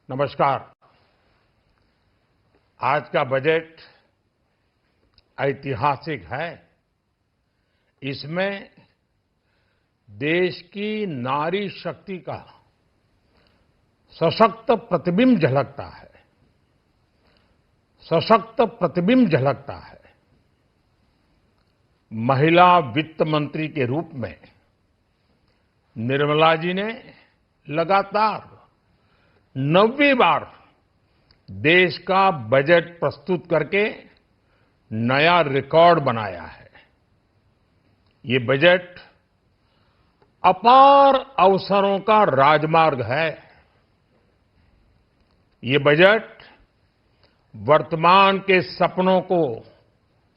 नमस्कार। आज का बजट ऐतिहासिक है। इसमें देश की नारी शक्ति का सशक्त प्रतिबिंब झलकता है। सशक्त प्रतिबिंब झलकता है। महिला वित्त मंत्री के रूप में निर्मला जी ने लगातार 9वीं बार देश का बजट प्रस्तुत करके नया रिकॉर्ड बनाया है। ये बजट अपार अवसरों का राजमार्ग है। ये बजट वर्तमान के सपनों को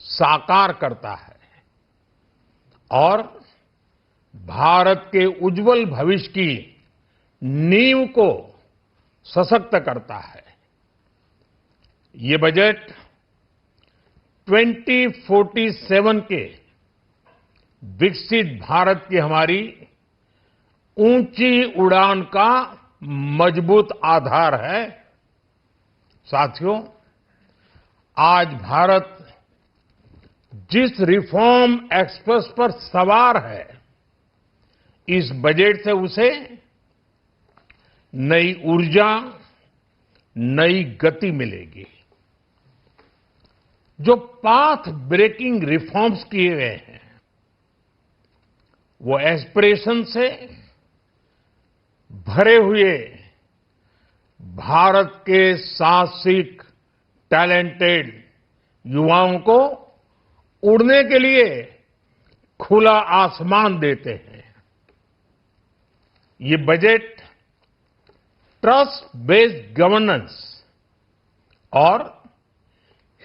साकार करता है और भारत के उज्जवल भविष्य की नींव को सशक्त करता है। ये बजट 2047 के विकसित भारत की हमारी ऊंची उड़ान का मजबूत आधार है। साथियों, आज भारत जिस रिफॉर्म एक्सप्रेस पर सवार है, इस बजट से उसे नई ऊर्जा, नई गति मिलेगी। जो पाथ ब्रेकिंग रिफॉर्म्स किए गए हैं, वो एस्पिरेशन से भरे हुए भारत के साहसिक, टैलेंटेड युवाओं को उड़ने के लिए खुला आसमान देते हैं। ये बजट ट्रस्ट बेस्ड गवर्नेंस और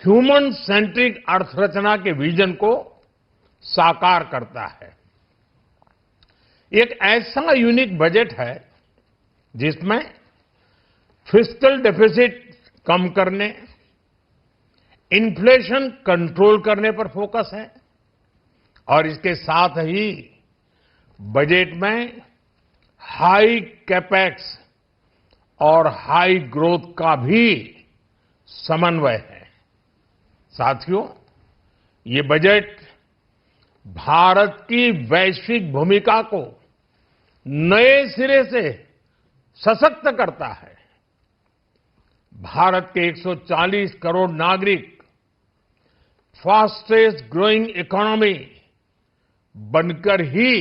ह्यूमन सेंट्रिक अर्थरचना के विजन को साकार करता है। एक ऐसा यूनिक बजट है जिसमें फिस्कल डेफिसिट कम करने, इन्फ्लेशन कंट्रोल करने पर फोकस है और इसके साथ ही बजट में हाई कैपेक्स और हाई ग्रोथ का भी समन्वय है। साथियों, ये बजट भारत की वैश्विक भूमिका को नए सिरे से सशक्त करता है। भारत के 140 करोड़ नागरिक फास्टेस्ट ग्रोइंग इकोनॉमी बनकर ही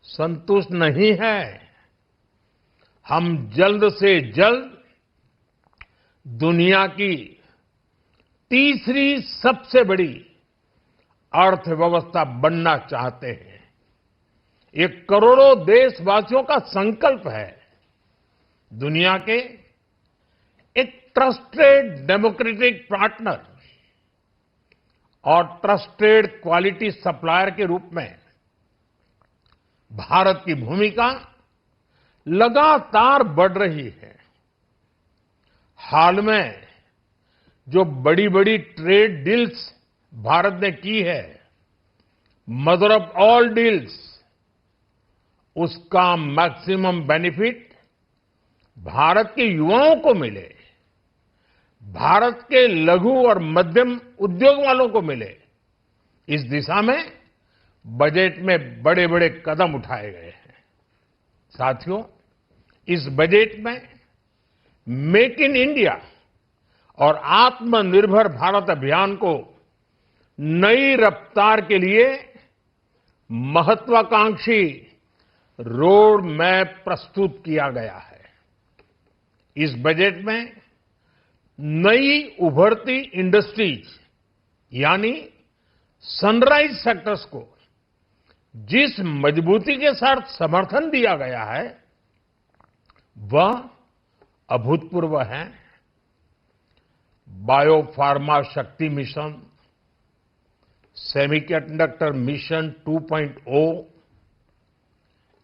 संतुष्ट नहीं है। हम जल्द से जल्द दुनिया की तीसरी सबसे बड़ी अर्थव्यवस्था बनना चाहते हैं। ये करोड़ों देशवासियों का संकल्प है। दुनिया के एक ट्रस्टेड डेमोक्रेटिक पार्टनर और ट्रस्टेड क्वालिटी सप्लायर के रूप में भारत की भूमिका लगातार बढ़ रही है। हाल में जो बड़ी बड़ी ट्रेड डील्स भारत ने की है, मदर ऑफ ऑल डील्स, उसका मैक्सिमम बेनिफिट भारत के युवाओं को मिले, भारत के लघु और मध्यम उद्योग वालों को मिले, इस दिशा में बजट में बड़े बड़े कदम उठाए गए हैं। साथियों, इस बजट में मेक इन इंडिया और आत्मनिर्भर भारत अभियान को नई रफ्तार के लिए महत्वाकांक्षी रोड मैप प्रस्तुत किया गया है। इस बजट में नई उभरती इंडस्ट्रीज यानी सनराइज सेक्टर्स को जिस मजबूती के साथ समर्थन दिया गया है, वह अभूतपूर्व है। Bio pharma Shakti mission, semiconductor mission 2.0,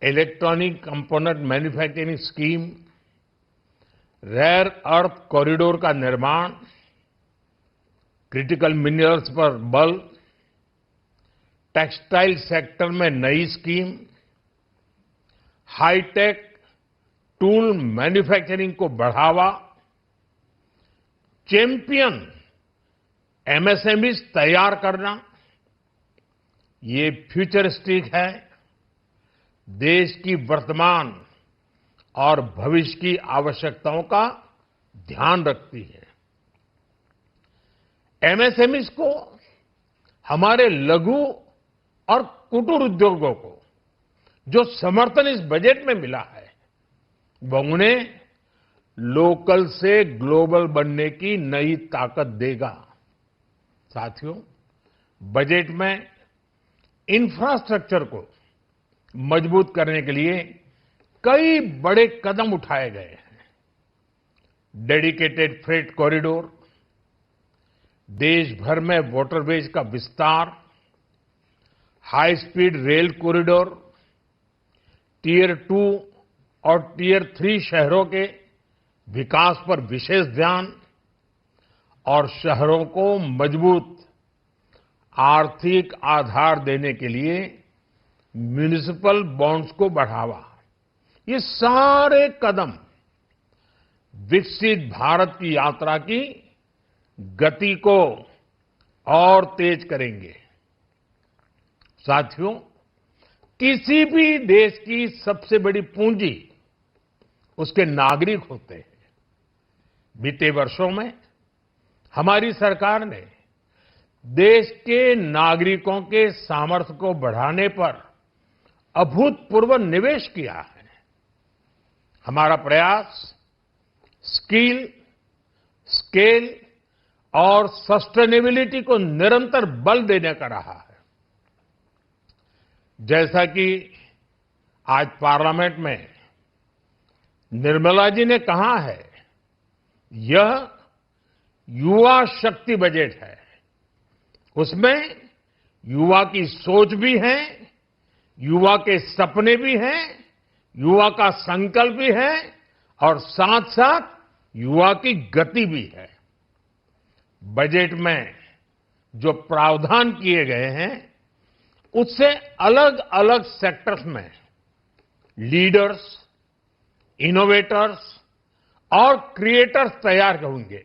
electronic component manufacturing scheme, rare earth corridor का निर्माण, क्रिटिकल मिनरल्स पर बल, टेक्सटाइल सेक्टर में नई स्कीम, हाईटेक टूल मैन्युफैक्चरिंग को बढ़ावा, चैंपियन एमएसएमईज तैयार करना, ये फ्यूचरिस्टिक है, देश की वर्तमान और भविष्य की आवश्यकताओं का ध्यान रखती है। एमएसएमईज को, हमारे लघु और कुटीर उद्योगों को जो समर्थन इस बजट में मिला है, वो उन्हें लोकल से ग्लोबल बनने की नई ताकत देगा। साथियों, बजट में इंफ्रास्ट्रक्चर को मजबूत करने के लिए कई बड़े कदम उठाए गए हैं। डेडिकेटेड फ्रेट कॉरिडोर, देश भर में वाटरवेज का विस्तार, high speed rail corridor, tier 2 और टियर 3 शहरों के विकास पर विशेष ध्यान और शहरों को मजबूत आर्थिक आधार देने के लिए म्युनिसिपल बॉन्ड्स को बढ़ावा, ये सारे कदम विकसित भारत की यात्रा की गति को और तेज करेंगे। साथियों, किसी भी देश की सबसे बड़ी पूंजी उसके नागरिक होते हैं। बीते वर्षों में हमारी सरकार ने देश के नागरिकों के सामर्थ्य को बढ़ाने पर अभूतपूर्व निवेश किया है। हमारा प्रयास स्किल, स्केल और सस्टेनेबिलिटी को निरंतर बल देने का रहा है। जैसा कि आज पार्लियामेंट में निर्मला जी ने कहा है, यह युवा शक्ति बजट है। उसमें युवा की सोच भी है, युवा के सपने भी हैं, युवा का संकल्प भी है और साथ साथ युवा की गति भी है। बजट में जो प्रावधान किए गए हैं, उससे अलग अलग सेक्टर्स में लीडर्स, इनोवेटर्स और क्रिएटर्स तैयार होंगे।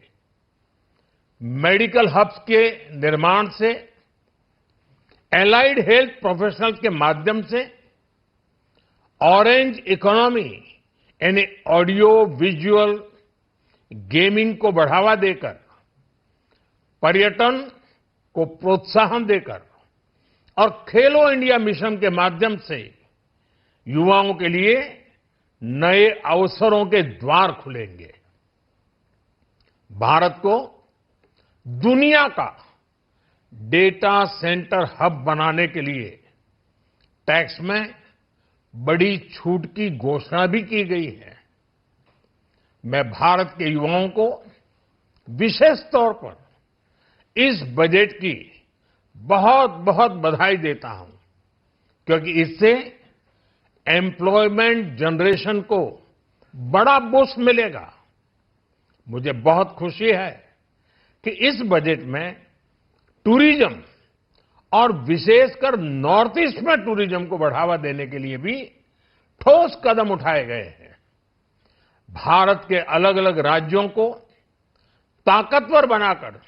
मेडिकल हब्स के निर्माण से, एलाइड हेल्थ प्रोफेशनल्स के माध्यम से, ऑरेंज इकोनॉमी यानी ऑडियो विजुअल गेमिंग को बढ़ावा देकर, पर्यटन को प्रोत्साहन देकर और खेलो इंडिया मिशन के माध्यम से युवाओं के लिए नए अवसरों के द्वार खुलेंगे। भारत को दुनिया का डेटा सेंटर हब बनाने के लिए टैक्स में बड़ी छूट की घोषणा भी की गई है। मैं भारत के युवाओं को विशेष तौर पर इस बजट की बहुत बहुत बधाई देता हूं, क्योंकि इससे एम्प्लॉयमेंट जनरेशन को बड़ा बूस्ट मिलेगा। मुझे बहुत खुशी है कि इस बजट में टूरिज्म और विशेषकर नॉर्थ ईस्ट में टूरिज्म को बढ़ावा देने के लिए भी ठोस कदम उठाए गए हैं। भारत के अलग अलग राज्यों को ताकतवर बनाकर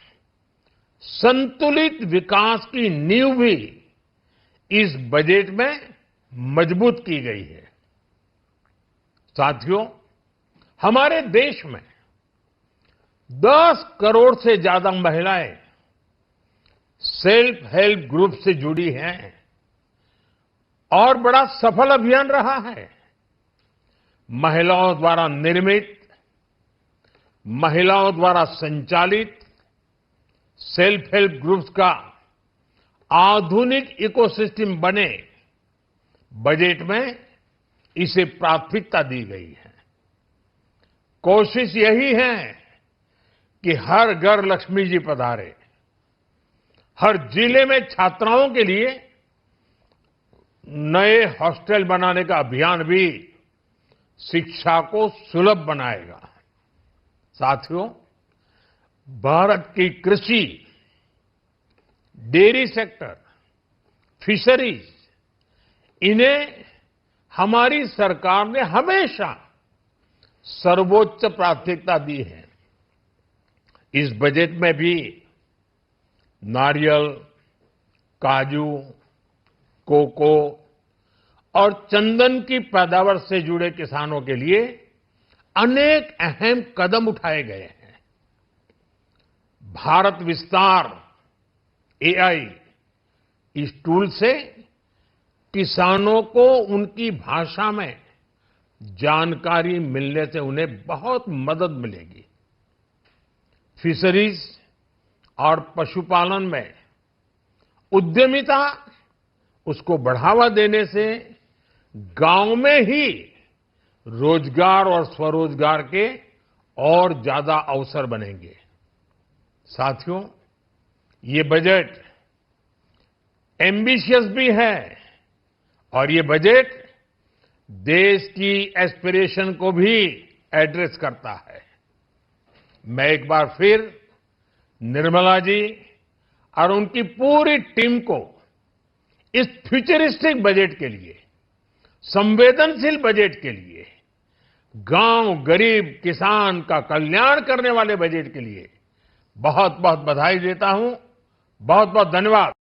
संतुलित विकास की नींव भी इस बजट में मजबूत की गई है। साथियों, हमारे देश में 10 करोड़ से ज्यादा महिलाएं सेल्फ हेल्प ग्रुप से जुड़ी हैं और बड़ा सफल अभियान रहा है। महिलाओं द्वारा निर्मित, महिलाओं द्वारा संचालित सेल्फ हेल्प ग्रुप्स का आधुनिक इकोसिस्टम बने, बजट में इसे प्राथमिकता दी गई है। कोशिश यही है कि हर घर लक्ष्मी जी पधारे। हर जिले में छात्राओं के लिए नए हॉस्टल बनाने का अभियान भी शिक्षा को सुलभ बनाएगा। साथियों, भारत की कृषि, डेयरी सेक्टर, फिशरीज, इन्हें हमारी सरकार ने हमेशा सर्वोच्च प्राथमिकता दी है। इस बजट में भी नारियल, काजू, कोको और चंदन की पैदावार से जुड़े किसानों के लिए अनेक अहम कदम उठाए गए हैं। भारत विस्तार एआई इस टूल से किसानों को उनकी भाषा में जानकारी मिलने से उन्हें बहुत मदद मिलेगी। फिशरीज और पशुपालन में उद्यमिता, उसको बढ़ावा देने से गांव में ही रोजगार और स्वरोजगार के और ज्यादा अवसर बनेंगे। साथियों, ये बजट एम्बिशियस भी है और ये बजट देश की एस्पिरेशन को भी एड्रेस करता है। मैं एक बार फिर निर्मला जी और उनकी पूरी टीम को इस फ्यूचरिस्टिक बजट के लिए, संवेदनशील बजट के लिए, गांव, गरीब, किसान का कल्याण करने वाले बजट के लिए बहुत बहुत बधाई देता हूं। बहुत बहुत धन्यवाद।